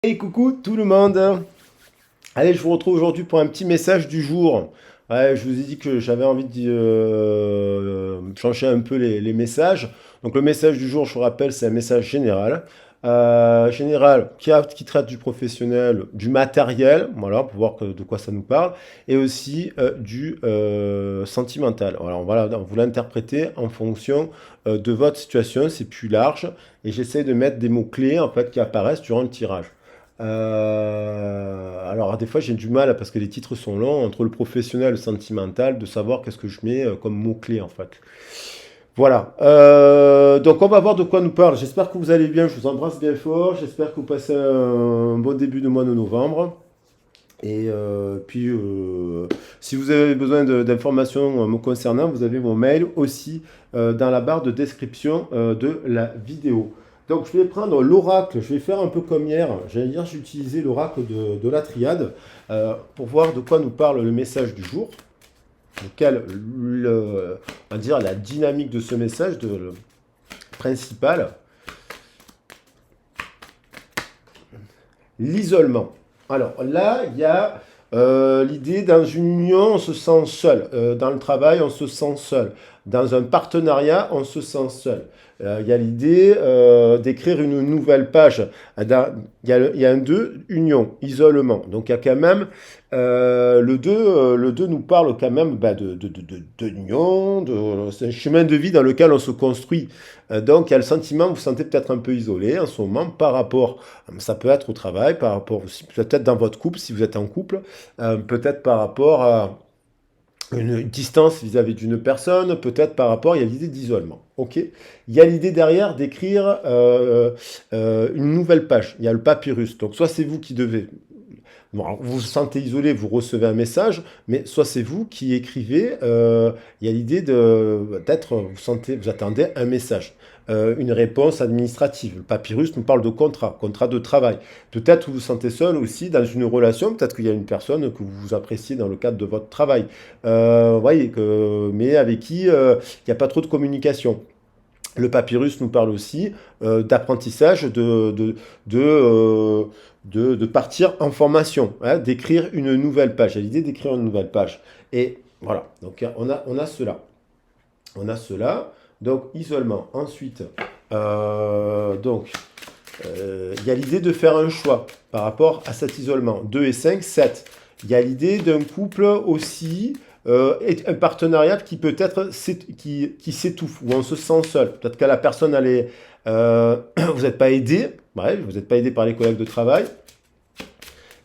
Hey coucou tout le monde. Allez, je vous retrouve aujourd'hui pour un petit message du jour. Ouais, je vous ai dit que j'avais envie de changer un peu les messages. Donc le message du jour, je vous rappelle, c'est un message général. Général qui traite du professionnel, du matériel, voilà, pour voir de quoi ça nous parle, et aussi du sentimental. Voilà, vous l'interpréter en fonction de votre situation, c'est plus large, et j'essaie de mettre des mots-clés en fait qui apparaissent durant le tirage. Alors des fois j'ai du mal parce que les titres sont longs entre le professionnel et le sentimental de savoir qu'est-ce que je mets comme mot-clé en fait. Voilà. Donc on va voir de quoi nous parle. J'espère que vous allez bien. Je vous embrasse bien fort. J'espère que vous passez un bon début de mois de novembre. Et puis si vous avez besoin d'informations me concernant, vous avez mon mail aussi dans la barre de description de la vidéo. Donc je vais prendre l'oracle, je vais faire un peu comme hier. J'allais dire, j'ai utilisé l'oracle de la triade pour voir de quoi nous parle le message du jour, lequel, on va dire, la dynamique de ce message principal, l'isolement. Alors là, il y a l'idée, dans une union, on se sent seul. Dans le travail, on se sent seul. Dans un partenariat, on se sent seul. Il y a l'idée d'écrire une nouvelle page. Il y a un 2, union, isolement. Donc il y a quand même le 2 nous parle quand même d'union, c'est un chemin de vie dans lequel on se construit. Donc il y a le sentiment, vous vous sentez peut-être un peu isolé en ce moment par rapport, ça peut être au travail, par rapport aussi peut-être dans votre couple si vous êtes en couple, peut-être par rapport à une distance vis-à-vis d'une personne, peut-être par rapport, il y a l'idée d'isolement. Ok. Il y a l'idée derrière d'écrire une nouvelle page. Il y a le papyrus. Donc soit c'est vous qui devez. Bon, alors, vous vous sentez isolé, vous recevez un message, mais soit c'est vous qui écrivez. Il y a l'idée d'être, vous attendez un message, une réponse administrative. Le papyrus nous parle de contrat, contrat de travail. Peut-être vous vous sentez seul aussi dans une relation. Peut-être qu'il y a une personne que vous appréciez dans le cadre de votre travail. Voyez mais avec qui il n'y a pas trop de communication. Le papyrus nous parle aussi d'apprentissage, de partir en formation, hein, d'écrire une nouvelle page. Il y a l'idée d'écrire une nouvelle page. Et voilà, donc on a cela. On a cela, donc isolement. Ensuite, il y a l'idée de faire un choix par rapport à cet isolement. 2 et 5, 7. Il y a l'idée d'un couple aussi, un partenariat qui peut-être qui s'étouffe, où on se sent seul. Peut-être que la personne, elle est, vous n'êtes pas aidé, ouais, vous n'êtes pas aidé par les collègues de travail.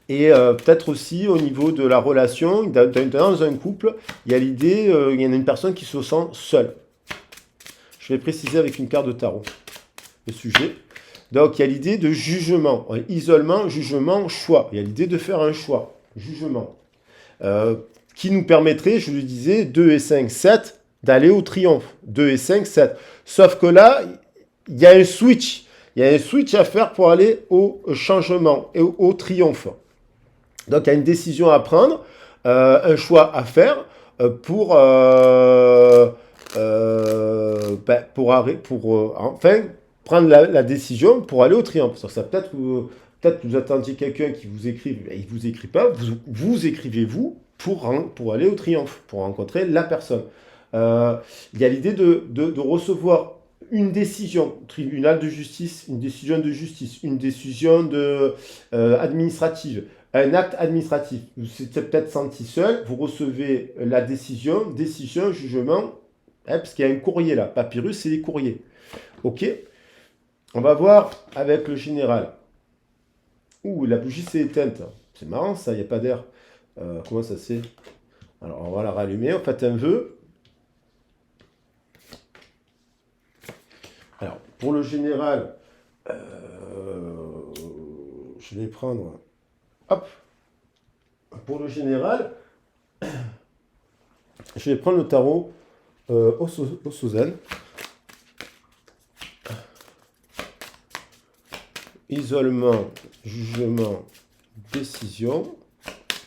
Et peut-être aussi au niveau de la relation, dans un couple, il y a l'idée, il y en a une personne qui se sent seule. Je vais préciser avec une carte de tarot le sujet. Donc il y a l'idée de jugement, isolement, jugement, choix. Il y a l'idée de faire un choix, jugement, qui nous permettrait, je le disais, 2 et 5, 7, d'aller au triomphe. 2 et 5, 7. Sauf que là, il y a un switch. Il y a un switch à faire pour aller au changement et au triomphe. Donc il y a une décision à prendre, un choix à faire pour enfin prendre la décision pour aller au triomphe. Ça peut-être que vous attendiez quelqu'un qui vous écrive, il ne vous écrit pas, vous écrivez vous pour aller au triomphe, pour rencontrer la personne. Il y a l'idée de recevoir une décision, tribunal de justice, une décision de justice, une décision administrative, un acte administratif. Vous êtes peut-être senti seul, vous recevez la décision, jugement, hein, parce qu'il y a un courrier là. Papyrus, c'est les courriers. Ok. On va voir avec le général. Ouh, la bougie s'est éteinte. C'est marrant ça, il n'y a pas d'air. Comment ça c'est? Alors on va la rallumer, on fait un vœu. Alors pour le général, je vais prendre. Hop. Pour le général, je vais prendre le tarot Osozen. Isolement, jugement, décision,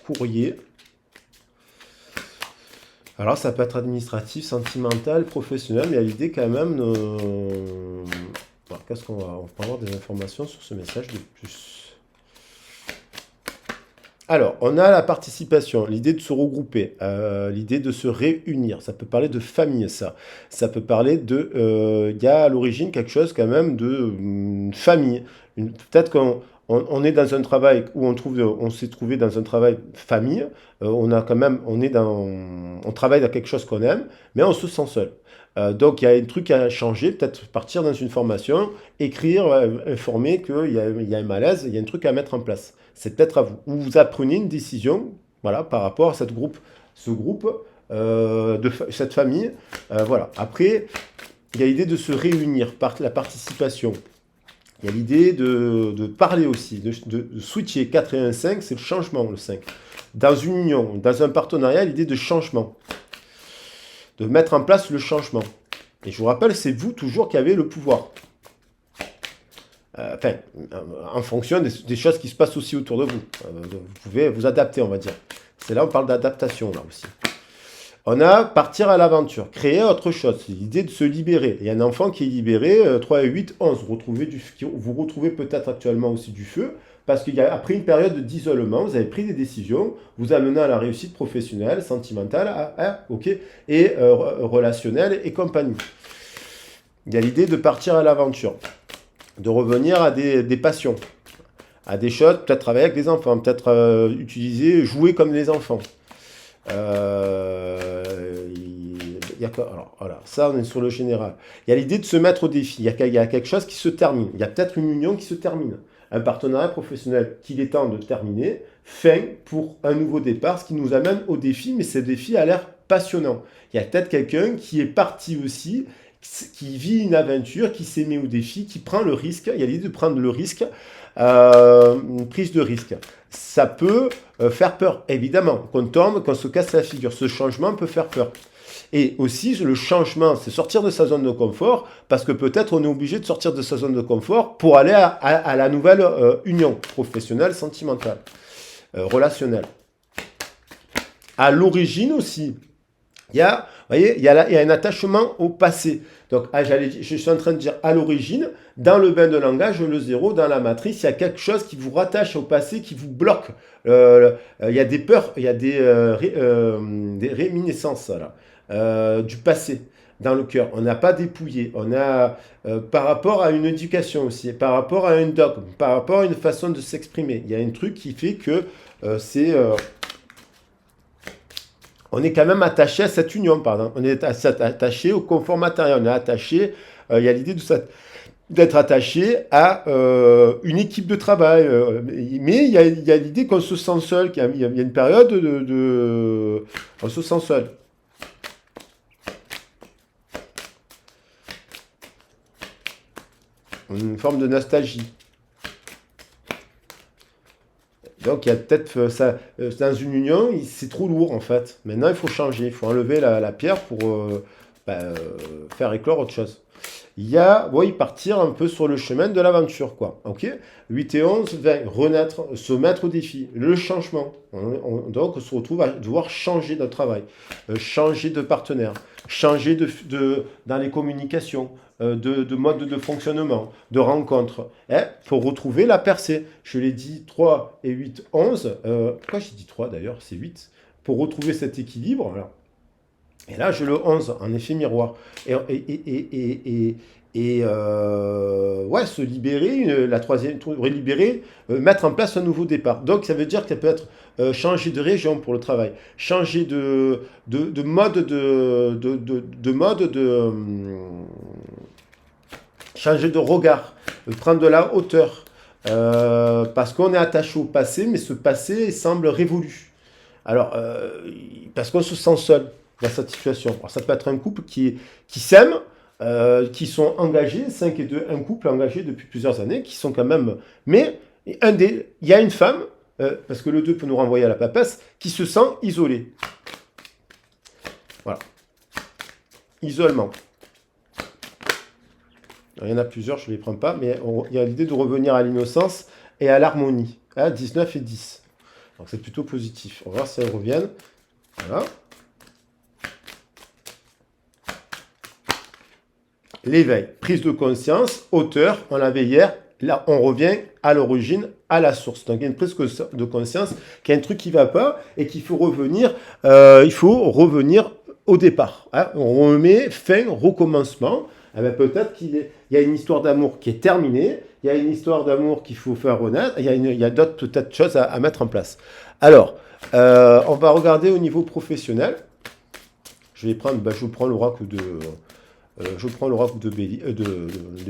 courrier. Alors ça peut être administratif, sentimental, professionnel, mais il y a l'idée quand même de... Qu'est-ce qu'on va... On peut avoir des informations sur ce message de plus. Alors, on a la participation, l'idée de se regrouper, l'idée de se réunir. Ça peut parler de famille, ça. Ça peut parler de... Il y a à l'origine quelque chose quand même de famille. Peut-être on est dans un travail où on s'est trouvé dans un travail famille. On a quand même, on travaille dans quelque chose qu'on aime, mais on se sent seul. Donc il y a un truc à changer, peut-être partir dans une formation, écrire, informer qu'il y a un malaise, il y a un truc à mettre en place. C'est peut-être à vous. Ou vous apprenez une décision, voilà, par rapport à ce groupe, cette famille. Voilà. Après, il y a l'idée de se réunir, la participation. Il y a l'idée de parler aussi, de switcher. 4 et 1, 5, c'est le changement, le 5. Dans une union, dans un partenariat, l'idée de changement. De mettre en place le changement. Et je vous rappelle, c'est vous toujours qui avez le pouvoir. Enfin, en fonction des choses qui se passent aussi autour de vous. Vous pouvez vous adapter, on va dire. C'est là où on parle d'adaptation, là aussi. On a partir à l'aventure, créer autre chose. C'est l'idée de se libérer. Il y a un enfant qui est libéré, 3 et 8, 11. Vous retrouvez peut-être actuellement aussi du feu, parce qu'après une période d'isolement, vous avez pris des décisions, vous amenant à la réussite professionnelle, sentimentale, et relationnelle et compagnie. Il y a l'idée de partir à l'aventure, de revenir à des passions, à des choses, peut-être travailler avec des enfants, peut-être jouer comme des enfants. Alors, voilà, ça on est sur le général. Il y a l'idée de se mettre au défi. Il y a quelque chose qui se termine. Il y a peut-être une union qui se termine. Un partenariat professionnel qu'il est temps de terminer, fin pour un nouveau départ, ce qui nous amène au défi, mais ce défi a l'air passionnant. Il y a peut-être quelqu'un qui est parti aussi, qui vit une aventure, qui s'est mis au défi, qui prend le risque. Il y a l'idée de prendre le risque, une prise de risque. Ça peut faire peur, évidemment, qu'on tombe, qu'on se casse la figure. Ce changement peut faire peur. Et aussi, le changement, c'est sortir de sa zone de confort, parce que peut-être on est obligé de sortir de sa zone de confort pour aller à la nouvelle union professionnelle, sentimentale, relationnelle. À l'origine aussi, il y a un attachement au passé. Donc, je suis en train de dire à l'origine, dans le bain de langage, le 0, dans la matrice, il y a quelque chose qui vous rattache au passé, qui vous bloque. Il y a des peurs, il y a des réminiscences là, du passé dans le cœur. On n'a pas dépouillé. On a, par rapport à une éducation aussi, par rapport à un dogme, par rapport à une façon de s'exprimer. Il y a un truc qui fait que on est quand même attaché à cette union, pardon. On est attaché au confort matériel. On est attaché, il y a l'idée d'être attaché à une équipe de travail. Mais il y a l'idée qu'on se sent seul, qu'il y a une période on se sent seul. Une forme de nostalgie. Donc il y a peut-être ça dans une union, c'est trop lourd en fait. Maintenant il faut changer, il faut enlever la pierre pour faire éclore autre chose. Il y a, partir un peu sur le chemin de l'aventure, quoi. Ok. 8 et 11, 20, renaître, se mettre au défi, le changement. Donc on se retrouve à devoir changer notre travail, changer de partenaire, changer dans les communications, de mode de fonctionnement, de rencontre, pour retrouver la percée. Je l'ai dit, 3 et 8, 11. Pourquoi j'ai dit 3 d'ailleurs? C'est 8. Pour retrouver cet équilibre, alors, et là, j'ai le 11 en effet miroir. Se libérer, la troisième tour, libérer, mettre en place un nouveau départ. Donc, ça veut dire qu'elle peut être changer de région pour le travail, changer de mode changer de regard, prendre de la hauteur. Parce qu'on est attaché au passé, mais ce passé semble révolu. Alors, parce qu'on se sent seul dans cette situation. Alors, ça peut être un couple qui s'aime, qui sont engagés, 5 et 2, un couple engagé depuis plusieurs années, qui sont quand même... Mais il y a une femme, parce que le 2 peut nous renvoyer à la papesse, qui se sent isolée. Voilà. Isolement. Alors, il y en a plusieurs, je ne les prends pas, mais il y a l'idée de revenir à l'innocence et à l'harmonie. 19 et 10. Donc c'est plutôt positif. On va voir si elles reviennent. Voilà. L'éveil, prise de conscience, hauteur, on l'avait hier, là, on revient à l'origine, à la source. Donc, il y a une prise de conscience qu'il y a un truc qui ne va pas et qu'il faut revenir, au départ. Hein. On remet fin, recommencement. Eh ben, peut-être y a une histoire d'amour qui est terminée, il y a une histoire d'amour qu'il faut faire renaître, il y a d'autres peut-être choses à mettre en place. Alors, on va regarder au niveau professionnel. Je prends l'oracle de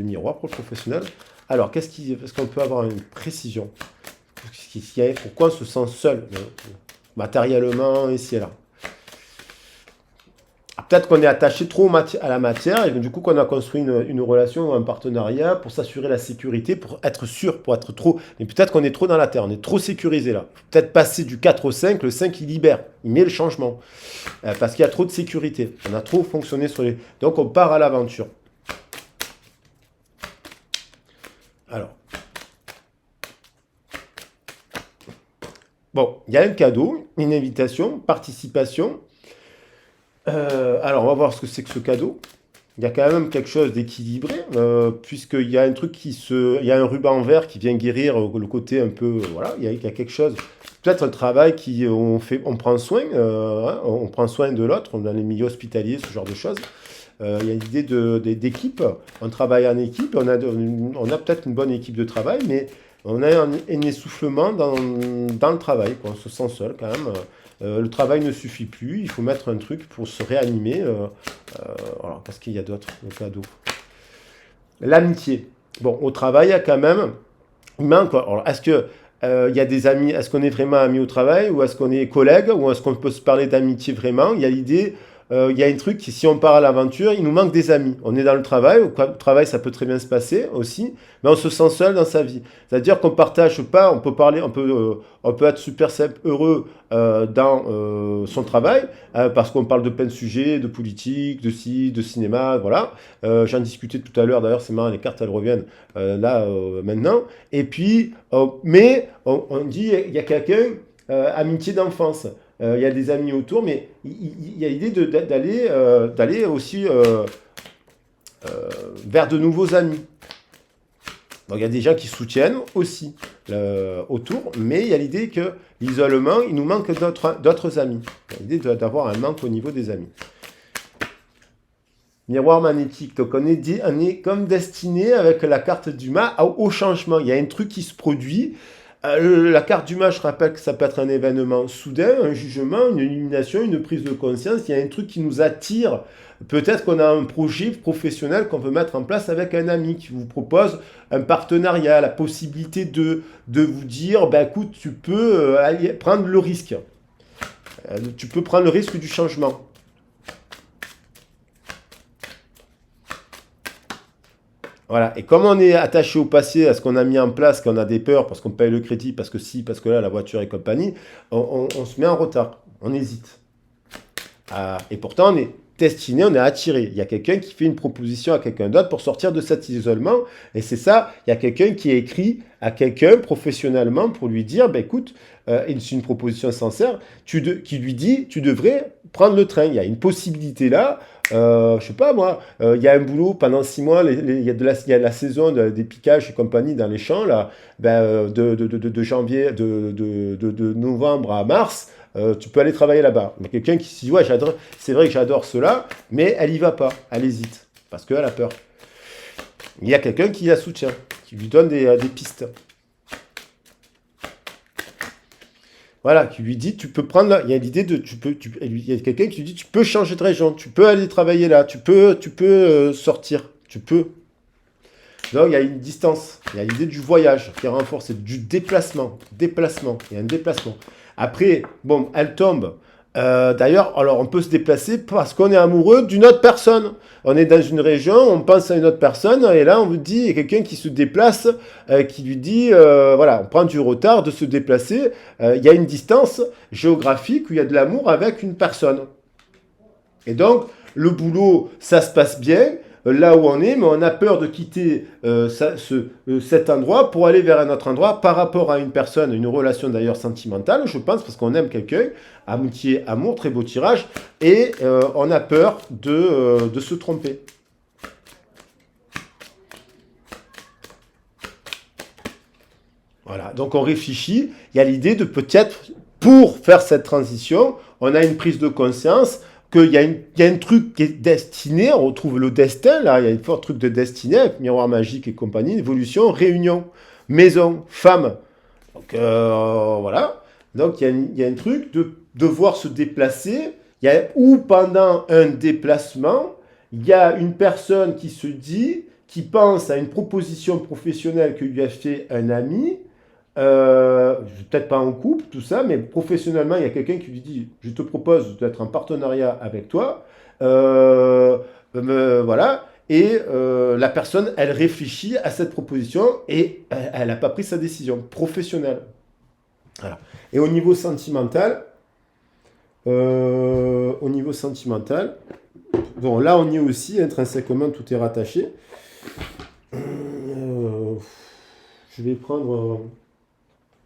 miroir pour le professionnel. Alors, est-ce qu'on peut avoir une précision? Pourquoi on se sent seul, matériellement, ici et là? Peut-être qu'on est attaché trop à la matière et du coup qu'on a construit une relation ou un partenariat pour s'assurer la sécurité, pour être sûr, pour être trop... Mais peut-être qu'on est trop dans la terre, on est trop sécurisé là. Peut-être passer du 4 au 5, le 5 il libère, il met le changement. Parce qu'il y a trop de sécurité, on a trop fonctionné sur les... Donc on part à l'aventure. Alors. Bon, il y a un cadeau, une invitation, participation. Alors, on va voir ce que c'est que ce cadeau. Il y a quand même quelque chose d'équilibré, puisqu'il y a un truc il y a un ruban vert qui vient guérir le côté un peu, voilà, il y a quelque chose, peut-être un travail on prend soin, on prend soin de l'autre, dans les milieux hospitaliers, ce genre de choses. Il y a l'idée d'équipe, on travaille en équipe, on a peut-être une bonne équipe de travail, mais on a un essoufflement dans le travail, quoi. On se sent seul quand même. Le travail ne suffit plus, il faut mettre un truc pour se réanimer. Alors, qu'est-ce qu'il y a d'autre, le cadeau? L'amitié. Bon, au travail, il y a quand même... Il manque, alors, est-ce que il y a des amis, est-ce qu'on est vraiment amis au travail, ou est-ce qu'on est collègues, ou est-ce qu'on peut se parler d'amitié vraiment? Il y a l'idée... il y a un truc qui, si on part à l'aventure, il nous manque des amis. On est dans le travail, au travail ça peut très bien se passer aussi, mais on se sent seul dans sa vie. C'est-à-dire qu'on partage pas, on peut être super heureux dans son travail, parce qu'on parle de plein de sujets, de politique, de cinéma, voilà. J'en discutais tout à l'heure, d'ailleurs c'est marrant, les cartes elles reviennent maintenant. Et puis, mais on dit, il y a quelqu'un, amitié d'enfance. Il y a des amis autour, mais il y a l'idée d'aller aussi vers de nouveaux amis. Donc il y a des gens qui soutiennent aussi autour, mais il y a l'idée que l'isolement, il nous manque d'autres amis. Il y a l'idée d'avoir un manque au niveau des amis. Miroir magnétique, donc on est comme destiné avec la carte du mât au changement. Il y a un truc qui se produit. La carte du match, je rappelle que ça peut être un événement soudain, un jugement, une illumination, une prise de conscience. Il y a un truc qui nous attire. Peut-être qu'on a un projet professionnel qu'on veut mettre en place avec un ami qui vous propose un partenariat, la possibilité de vous dire, ben écoute, tu peux prendre le risque. Tu peux prendre le risque du changement. Voilà, et comme on est attaché au passé, à ce qu'on a mis en place, qu'on a des peurs, parce qu'on paye le crédit, parce que là, la voiture et compagnie, on se met en retard, on hésite. Et pourtant, on est destiné, on est attiré. Il y a quelqu'un qui fait une proposition à quelqu'un d'autre pour sortir de cet isolement, et c'est ça, il y a quelqu'un qui écrit à quelqu'un professionnellement pour lui dire, ben écoute, c'est une proposition sincère, qui lui dit, tu devrais prendre le train. Il y a une possibilité là. Je sais pas moi, il y a un boulot pendant 6 mois, il y a la saison des piquages et compagnie dans les champs là, de janvier, de novembre à mars, tu peux aller travailler là-bas. Mais quelqu'un qui se dit ouais, c'est vrai que j'adore cela, mais elle y va pas, elle hésite parce qu'elle a peur. Il y a quelqu'un qui la soutient, qui lui donne des pistes. Voilà, qui lui dit, tu peux prendre, il y a l'idée de, il y a quelqu'un qui lui dit, tu peux changer de région, tu peux aller travailler là, tu peux sortir, tu peux. Donc il y a une distance, il y a l'idée du voyage qui est renforcée, du déplacement, il y a un déplacement. Après, bon, elle tombe. D'ailleurs, alors on peut se déplacer parce qu'on est amoureux d'une autre personne. On est dans une région, on pense à une autre personne, et là on vous dit, il y a quelqu'un qui se déplace, qui lui dit, voilà, on prend du retard de se déplacer. Il y a une distance géographique où il y a de l'amour avec une personne. Et donc, le boulot, ça se passe bien, là où on est, mais on a peur de quitter cet endroit pour aller vers un autre endroit par rapport à une personne, une relation d'ailleurs sentimentale, je pense, parce qu'on aime quelqu'un, amitié, amour, très beau tirage, et on a peur de se tromper. Voilà, donc on réfléchit, il y a l'idée de peut-être, pour faire cette transition, on a une prise de conscience qu'il y a un truc qui est destiné, on retrouve le destin, là, il y a un fort truc de destinée, avec miroir magique et compagnie, évolution, réunion, maison, femme. Donc voilà, donc il y a un truc de devoir se déplacer, ou pendant un déplacement, il y a une personne qui se dit, qui pense à une proposition professionnelle que lui a fait un ami, peut-être pas en couple, tout ça, mais professionnellement, il y a quelqu'un qui lui dit, je te propose d'être en partenariat avec toi, voilà, et la personne, elle réfléchit à cette proposition et elle n'a pas pris sa décision professionnelle. Voilà. Et au niveau sentimental, bon, là, on y est aussi, intrinsèquement, tout est rattaché. Je vais prendre...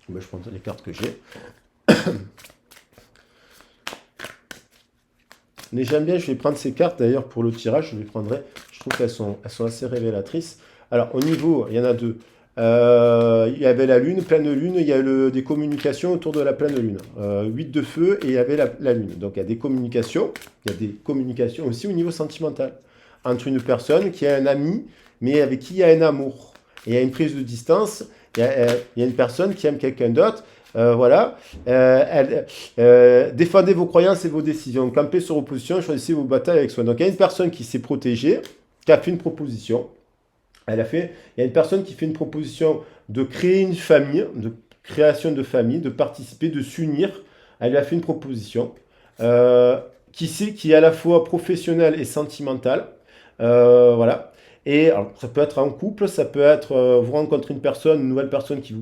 je prends les cartes que j'ai. Mais j'aime bien, je vais prendre ces cartes d'ailleurs pour le tirage, je les prendrai. Je trouve qu'elles sont assez révélatrices. Alors au niveau, il y en a deux. Il y avait la lune, pleine lune, il y a des communications autour de la pleine lune. 8 de feu et il y avait la lune. Donc il y a des communications aussi au niveau sentimental. Entre une personne qui a un ami, mais avec qui il y a un amour. Et il y a une prise de distance, il y a une personne qui aime quelqu'un d'autre. Voilà. Défendez vos croyances et vos décisions. Campez sur opposition, choisissez vos batailles avec soin. Donc il y a une personne qui s'est protégée, qui a fait une proposition. Il y a une personne qui fait une proposition de créer une famille, de création de famille, de participer, de s'unir. Elle lui a fait une proposition qui est à la fois professionnelle et sentimentale. Voilà. Et alors, ça peut être en couple, ça peut être vous rencontrez une nouvelle personne qui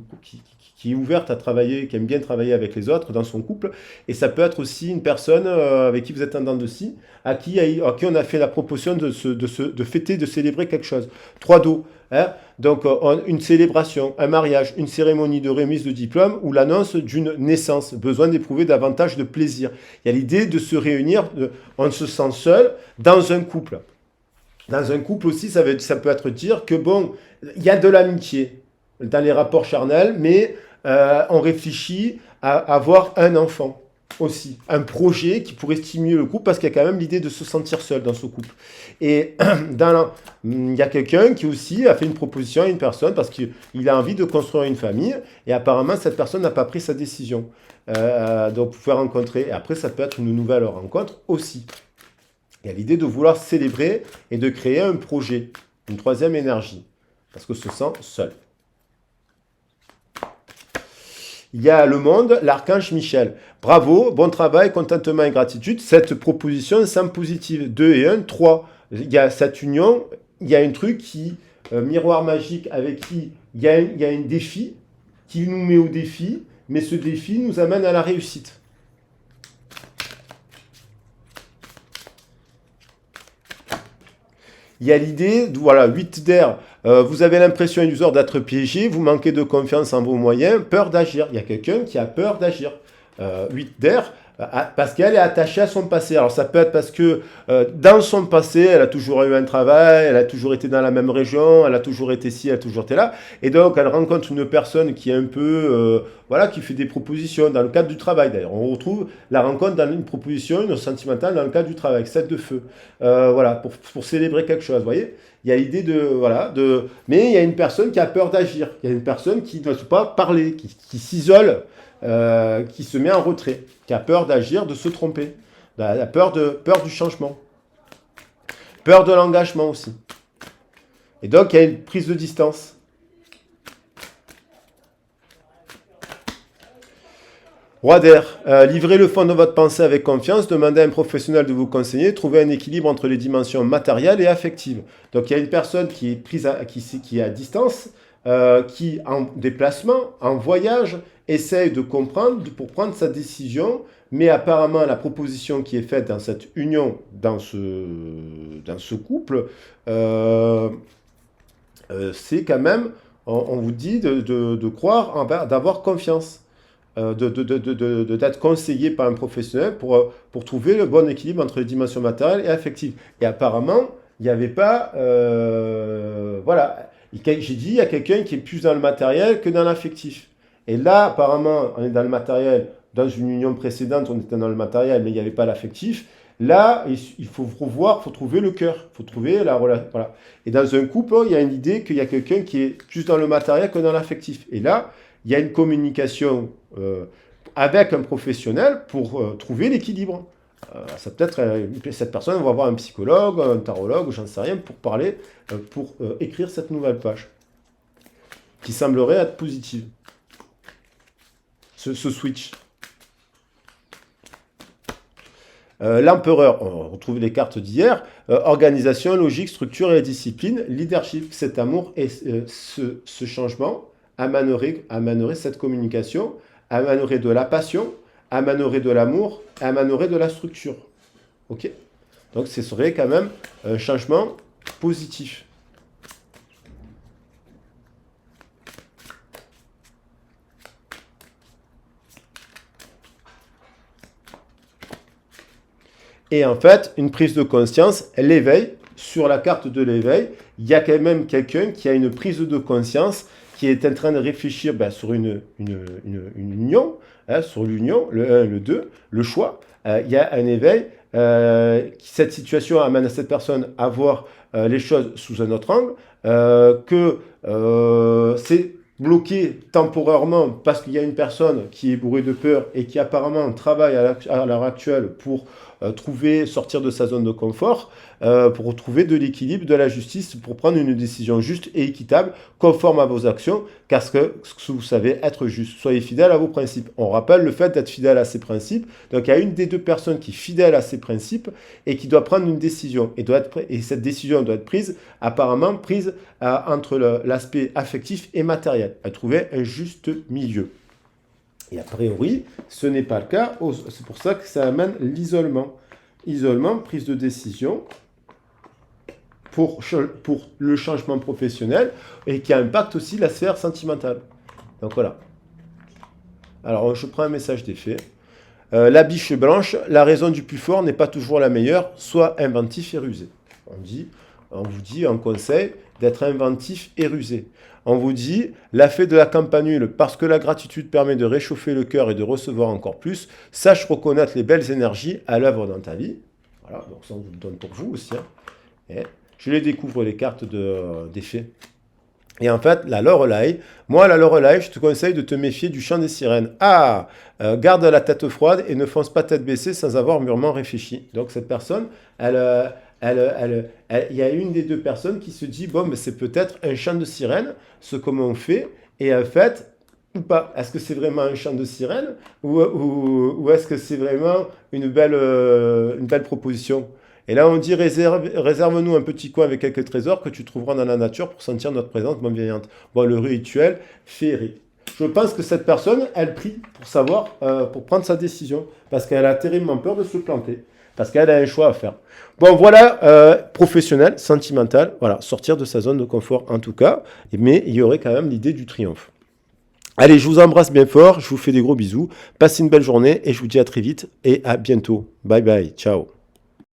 est ouverte à travailler, qui aime bien travailler avec les autres dans son couple. Et ça peut être aussi une personne avec qui vous êtes en dents de scie, à qui on a fait la proposition de fêter, de célébrer quelque chose. 3 d'eau. Hein. Donc, une célébration, un mariage, une cérémonie de remise de diplôme ou l'annonce d'une naissance. Besoin d'éprouver davantage de plaisir. Il y a l'idée de se réunir, on se sent seul dans un couple. Dans un couple aussi, ça peut être dire que bon, il y a de l'amitié dans les rapports charnels, mais on réfléchit à avoir un enfant aussi, un projet qui pourrait stimuler le couple parce qu'il y a quand même l'idée de se sentir seul dans ce couple. Et il y a quelqu'un qui aussi a fait une proposition à une personne parce qu'il a envie de construire une famille et apparemment cette personne n'a pas pris sa décision. Donc vous pouvez rencontrer, et après ça peut être une nouvelle rencontre aussi. Il y a l'idée de vouloir célébrer et de créer un projet, une troisième énergie, parce que se sent seul. Il y a le monde, l'archange Michel. Bravo, bon travail, contentement et gratitude. Cette proposition semble positive. 2 et 1, 3. Il y a cette union, il y a un truc miroir magique avec qui il y a un défi, qui nous met au défi, mais ce défi nous amène à la réussite. Il y a l'idée, voilà, 8 d'air, vous avez l'impression illusoire d'être piégé, vous manquez de confiance en vos moyens, peur d'agir. Il y a quelqu'un qui a peur d'agir. 8 d'air, parce qu'elle est attachée à son passé. Alors ça peut être parce que dans son passé, elle a toujours eu un travail, elle a toujours été dans la même région, elle a toujours été ci, elle a toujours été là. Et donc elle rencontre une personne qui est un peu, voilà, qui fait des propositions dans le cadre du travail. D'ailleurs, on retrouve la rencontre dans une proposition, une sentimentale dans le cadre du travail, 7 de feu. Voilà, pour célébrer quelque chose, vous voyez. Il y a l'idée mais il y a une personne qui a peur d'agir. Il y a une personne qui ne doit pas parler, qui s'isole. Qui se met en retrait, qui a peur d'agir, de se tromper, la peur du changement, peur de l'engagement aussi. Et donc, il y a une prise de distance. Roi d'air, livrez le fond de votre pensée avec confiance, demandez à un professionnel de vous conseiller, trouvez un équilibre entre les dimensions matérielles et affectives. Donc, il y a une personne qui est qui est à distance, qui, en déplacement, en voyage, essaye de comprendre pour prendre sa décision, mais apparemment la proposition qui est faite dans cette union, dans ce couple, c'est quand même, on vous dit de croire, d'avoir confiance, d'être conseillé par un professionnel pour trouver le bon équilibre entre les dimensions matérielles et affectives. Et apparemment, il n'y avait pas... voilà. J'ai dit, il y a quelqu'un qui est plus dans le matériel que dans l'affectif. Et là, apparemment, on est dans le matériel. Dans une union précédente, on était dans le matériel, mais il n'y avait pas l'affectif. Là, il faut revoir, il faut trouver le cœur, il faut trouver la relation. Voilà. Et dans un couple, il y a une idée qu'il y a quelqu'un qui est plus dans le matériel que dans l'affectif. Et là, il y a une communication avec un professionnel pour trouver l'équilibre. Ça peut-être cette personne va voir un psychologue, un tarologue, j'en sais rien, pour parler, pour écrire cette nouvelle page, qui semblerait être positive. Ce switch. L'empereur, on retrouve les cartes d'hier, organisation, logique, structure et discipline, leadership, cet amour et ce changement amènerait cette communication, amènerait de la passion, amènerait de l'amour, amènerait de la structure. Ok? Donc ce serait quand même un changement positif. Et en fait, une prise de conscience, l'éveil, sur la carte de l'éveil, il y a quand même quelqu'un qui a une prise de conscience, qui est en train de réfléchir sur une union, sur l'union, le 1 et le 2, le choix. Il y a un éveil. Cette situation amène à cette personne à voir les choses sous un autre angle, que c'est bloqué temporairement parce qu'il y a une personne qui est bourrée de peur et qui apparemment travaille à l'heure actuelle pour sortir de sa zone de confort, pour retrouver de l'équilibre, de la justice, pour prendre une décision juste et équitable, conforme à vos actions, parce que vous savez être juste. Soyez fidèle à vos principes. On rappelle le fait d'être fidèle à ses principes. Donc il y a une des deux personnes qui est fidèle à ses principes et qui doit prendre une décision. Et cette décision doit être prise, apparemment prise entre l'aspect affectif et matériel. À trouver un juste milieu. Et a priori, ce n'est pas le cas. C'est pour ça que ça amène l'isolement. Isolement, prise de décision pour le changement professionnel et qui impacte aussi la sphère sentimentale. Donc voilà. Alors, je prends un message d'effet. La biche blanche, la raison du plus fort n'est pas toujours la meilleure, soit inventif et rusé. On vous dit en conseil d'être inventif et rusé. On vous dit, la fée de la campanule, parce que la gratitude permet de réchauffer le cœur et de recevoir encore plus, sache reconnaître les belles énergies à l'œuvre dans ta vie. Voilà, donc ça on vous le donne pour vous aussi. Et je les découvre, les cartes des fées. Et en fait, la Lorelai, la Lorelai, je te conseille de te méfier du chant des sirènes. Garde la tête froide et ne fonce pas tête baissée sans avoir mûrement réfléchi. Donc cette personne, il y a une des deux personnes qui se dit, bon, mais c'est peut-être un chant de sirène, ce comment on fait, et en fait, ou pas. Est-ce que c'est vraiment un chant de sirène, ou est-ce que c'est vraiment une belle proposition? Et là, on dit, réserve-nous un petit coin avec quelques trésors que tu trouveras dans la nature pour sentir notre présence bienveillante. Bon, le rituel féerique. Je pense que cette personne, elle prie pour savoir, pour prendre sa décision, parce qu'elle a terriblement peur de se planter, parce qu'elle a un choix à faire. Bon, voilà, professionnel, sentimental, voilà, sortir de sa zone de confort en tout cas, mais il y aurait quand même l'idée du triomphe. Allez, je vous embrasse bien fort, je vous fais des gros bisous, passez une belle journée et je vous dis à très vite et à bientôt. Bye bye, ciao.